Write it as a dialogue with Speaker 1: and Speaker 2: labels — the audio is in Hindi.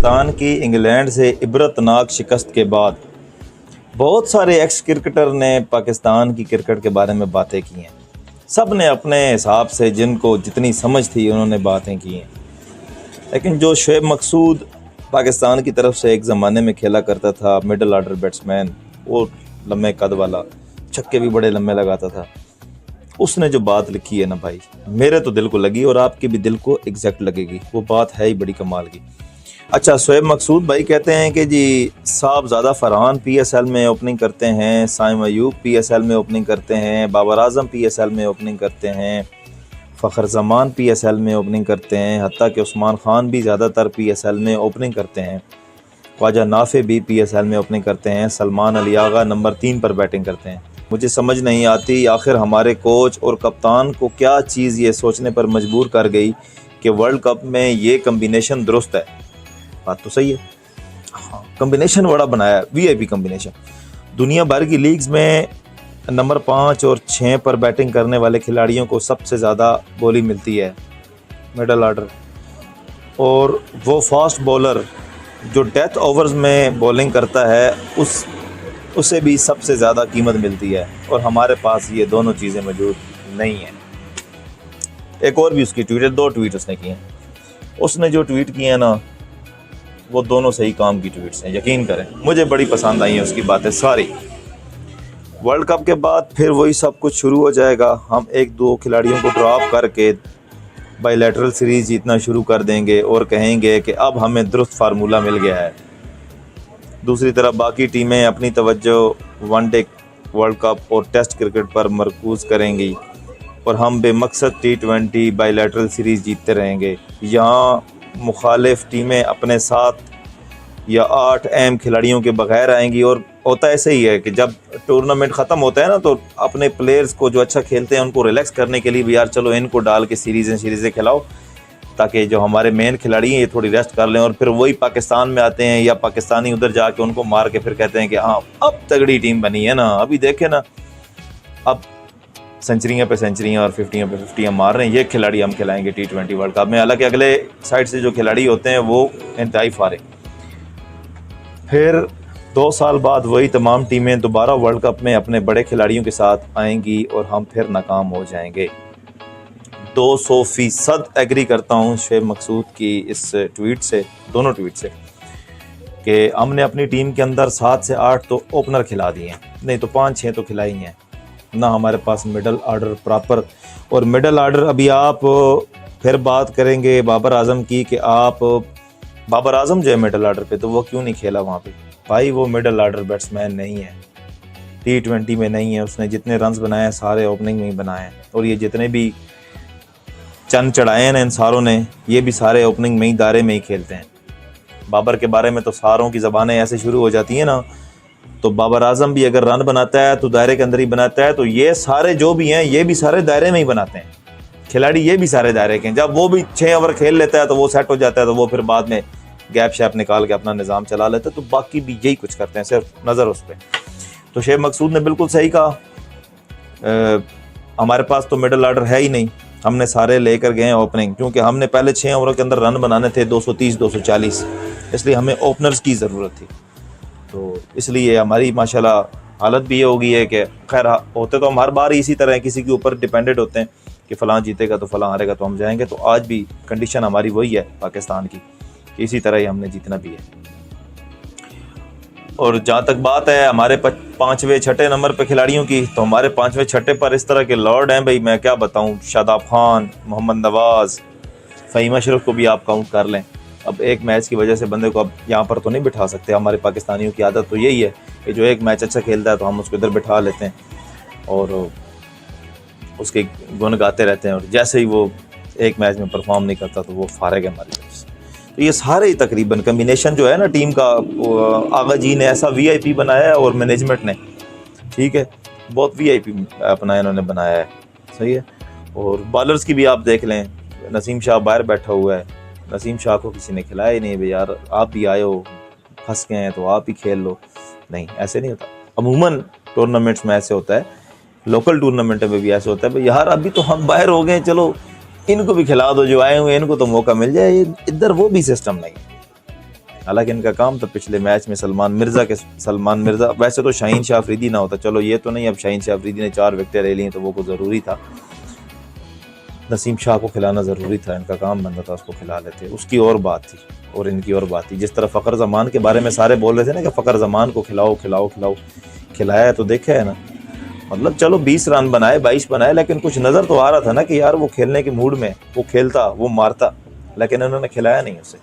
Speaker 1: पाकिस्तान की इंग्लैंड से इबरतनाक शिकस्त के बाद बहुत सारे एक्स क्रिकेटर ने पाकिस्तान की क्रिकेट के बारे में बातें की हैं। सब ने अपने हिसाब से जिनको जितनी समझ थी उन्होंने बातें की हैं। लेकिन जो शोएब मकसूद पाकिस्तान की तरफ से एक ज़माने में खेला करता था, मिडल आर्डर बैट्समैन, वो लम्बे कद वाला, छक्के भी बड़े लम्बे लगाता था, उसने जो बात लिखी है ना भाई, मेरे तो दिल को लगी और आपके भी दिल को एग्जैक्ट लगेगी। वो बात है ही बड़ी कमाल की। अच्छा, शोएब मकसूद भाई कहते हैं कि जी साहब ज़्यादा फरहान पीएसएल में ओपनिंग करते हैं, साइम अयूब पीएसएल में ओपनिंग करते हैं, बाबर आजम पीएसएल में ओपनिंग करते हैं, फ़खर जमान पीएसएल में ओपनिंग करते हैं, हत्ता कि उस्मान खान भी ज़्यादातर पीएसएल में ओपनिंग करते हैं, ख्वाजा नाफे भी पीएसएल में ओपनिंग करते हैं, सलमान अली आगा नंबर 3 पर बैटिंग करते हैं। मुझे समझ नहीं आती आखिर हमारे कोच और कप्तान को क्या चीज़ ये सोचने पर मजबूर कर गई कि वर्ल्ड कप में ये कम्बिनेशन दुरुस्त है। बात तो सही है, हाँ, कम्बिनेशन बड़ा बनाया है, वीआईपी कम्बिनेशन। दुनिया भर की लीग्स में नंबर 5 और 6 पर बैटिंग करने वाले खिलाड़ियों को सबसे ज़्यादा बॉलिंग मिलती है, मिडल आर्डर, और वो फास्ट बॉलर जो डेथ ओवर्स में बॉलिंग करता है उसे भी सबसे ज़्यादा कीमत मिलती है। और हमारे पास ये दोनों चीज़ें मौजूद नहीं हैं। एक और भी उसकी ट्वीट है, 2 ट्वीट उसने किए हैं। उसने जो ट्वीट किए हैं ना, वो दोनों सही काम की ट्वीट्स हैं, यकीन करें। मुझे बड़ी पसंद आई हैं उसकी बातें सारी। वर्ल्ड कप के बाद फिर वही सब कुछ शुरू हो जाएगा। हम 1-2 खिलाड़ियों को ड्रॉप करके बायलैटरल सीरीज़ जीतना शुरू कर देंगे और कहेंगे कि अब हमें दुरुस्त फार्मूला मिल गया है। दूसरी तरफ बाकी टीमें अपनी तवज्जो वनडे वर्ल्ड कप और टेस्ट क्रिकेट पर मरकूज़ करेंगी और हम बेमकसद T20 बायलैटरल सीरीज़ जीतते रहेंगे। यहाँ मुखालिफ टीमें अपने साथ या 8 अहम खिलाड़ियों के बगैर आएंगी। और होता ऐसे ही है कि जब टूर्नामेंट ख़त्म होता है ना, तो अपने प्लेयर्स को जो अच्छा खेलते हैं उनको रिलैक्स करने के लिए भी यार चलो इनको डाल के सीरीज़ें खिलाओ, ताकि जो हमारे मेन खिलाड़ी हैं ये थोड़ी रेस्ट कर लें। और फिर वही पाकिस्तान में आते हैं या पाकिस्तानी उधर जाके उनको मार के फिर कहते हैं कि हाँ अब तगड़ी टीम बनी है ना, अभी देखे ना, अब सेंचुरियाँ पे सेंचुरियाँ और 50 पे 50 मार रहे हैं, ये खिलाड़ी हम खिलाएंगे T20 वर्ल्ड कप में। हालांकि अगले साइड से जो खिलाड़ी होते हैं वो इंतहाई फारिग। फिर 2 साल बाद वही तमाम टीमें दोबारा वर्ल्ड कप में अपने बड़े खिलाड़ियों के साथ आएंगी और हम फिर नाकाम हो जाएंगे। 200% एग्री करता हूँ शोएब मकसूद की इस ट्वीट से, दोनों ट्वीट से, कि हमने अपनी टीम के अंदर 7 से 8 तो ओपनर खिला दिए हैं, नहीं तो 5-6 तो खिलाई हैं ना। हमारे पास मिडल आर्डर प्रॉपर, और मिडल आर्डर अभी आप फिर बात करेंगे बाबर आजम की कि आप बाबर आजम जो है मिडल आर्डर पे, तो वो क्यों नहीं खेला वहाँ पे? भाई वो मिडल आर्डर बैट्समैन नहीं है, T20 में नहीं है। उसने जितने रन्स बनाए हैं सारे ओपनिंग में ही बनाए हैं, और ये जितने भी चंद चढ़ाए हैं इन सारों ने, ये भी सारे ओपनिंग में ही, दायरे में ही खेलते हैं। बाबर के बारे में तो सारों की ज़बानें ऐसे शुरू हो जाती हैं ना, तो बाबर आजम भी अगर रन बनाता है तो दायरे के अंदर ही बनाता है, तो ये सारे जो भी हैं ये भी सारे दायरे में ही बनाते हैं खिलाड़ी, ये भी सारे दायरे के हैं। जब वो भी 6 ओवर खेल लेता है तो वो सेट हो जाता है, तो वो फिर बाद में गैप शैप निकाल के अपना निज़ाम चला लेता है। तो बाकी भी यही कुछ करते हैं, सिर्फ नज़र उस पर। तो शोएब मकसूद ने बिल्कुल सही कहा, हमारे पास तो मिडल आर्डर है ही नहीं, हमने सारे लेकर गए ओपनिंग, क्योंकि हमने पहले 6 ओवर के अंदर रन बनाने थे 230-240, इसलिए हमें ओपनर्स की ज़रूरत थी। तो इसलिए हमारी माशाल्लाह हालत भी ये हो गई है कि खैर होते तो हम हर बार इसी तरह किसी के ऊपर डिपेंडेंट होते हैं कि फ़लाँ जीतेगा तो फ़लाँ हारेगा तो हम जाएंगे। तो आज भी कंडीशन हमारी वही है पाकिस्तान की कि इसी तरह ही हमने जीतना भी है। और जहाँ तक बात है हमारे 5वें 6ठे नंबर पे खिलाड़ियों की, तो हमारे 5वें 6ठे पर इस तरह के लॉर्ड हैं भाई, मैं क्या बताऊँ। शादाब खान, मोहम्मद नवाज़, फ़हीम अशरफ को भी आप काउंट कर लें। अब एक मैच की वजह से बंदे को अब यहाँ पर तो नहीं बिठा सकते। हमारे पाकिस्तानियों की आदत तो यही है कि जो एक मैच अच्छा खेलता है तो हम उसको इधर बिठा लेते हैं और उसके गुण गाते रहते हैं, और जैसे ही वो एक मैच में परफॉर्म नहीं करता तो वो फारिग है हमारी तरफ से। तो ये सारे ही तकरीबन कम्बिनेशन जो है ना टीम का, आगा जी ने ऐसा VIP बनाया है और मैनेजमेंट ने, ठीक है, बहुत VIP अपना इन्होंने बनाया है, सही है। और बॉलर्स की भी आप देख लें, नसीम शाह बाहर बैठा हुआ है, नसीम शाह को किसी ने खिलाया ही नहीं भाई, यार आप भी आए हो, फंस गए हैं तो आप ही खेल लो। नहीं, ऐसे नहीं होता। अमूमन टूर्नामेंट्स में ऐसे होता है, लोकल टूर्नामेंट में भी ऐसे होता है भाई, यार अभी तो हम बाहर हो गए, चलो इनको भी खिला दो, जो आए हुए इनको तो मौका मिल जाए। इधर वो भी सिस्टम नहीं। हालांकि इनका काम था पिछले मैच में सलमान मिर्ज़ा, वैसे तो शाहीन शाह अफरीदी ना होता, चलो ये तो नहीं, अब शाहीन शाह अफरीदी ने 4 विकेटें ले ली तो वो को ज़रूरी था, नसीम शाह को खिलाना ज़रूरी था, इनका काम बनता था उसको खिला लेते, उसकी और बात थी और इनकी और बात थी। जिस तरह फ़खर ज़मान के बारे में सारे बोल रहे थे ना कि फ़खर ज़मान को खिलाओ खिलाओ खिलाओ, खिलाया तो देखा है ना, मतलब चलो 20 रन बनाए 22 बनाए, लेकिन कुछ नज़र तो आ रहा था ना कि यार वो खेलने के मूड में, वो खेलता वो मारता, लेकिन उन्होंने खिलाया नहीं उसे।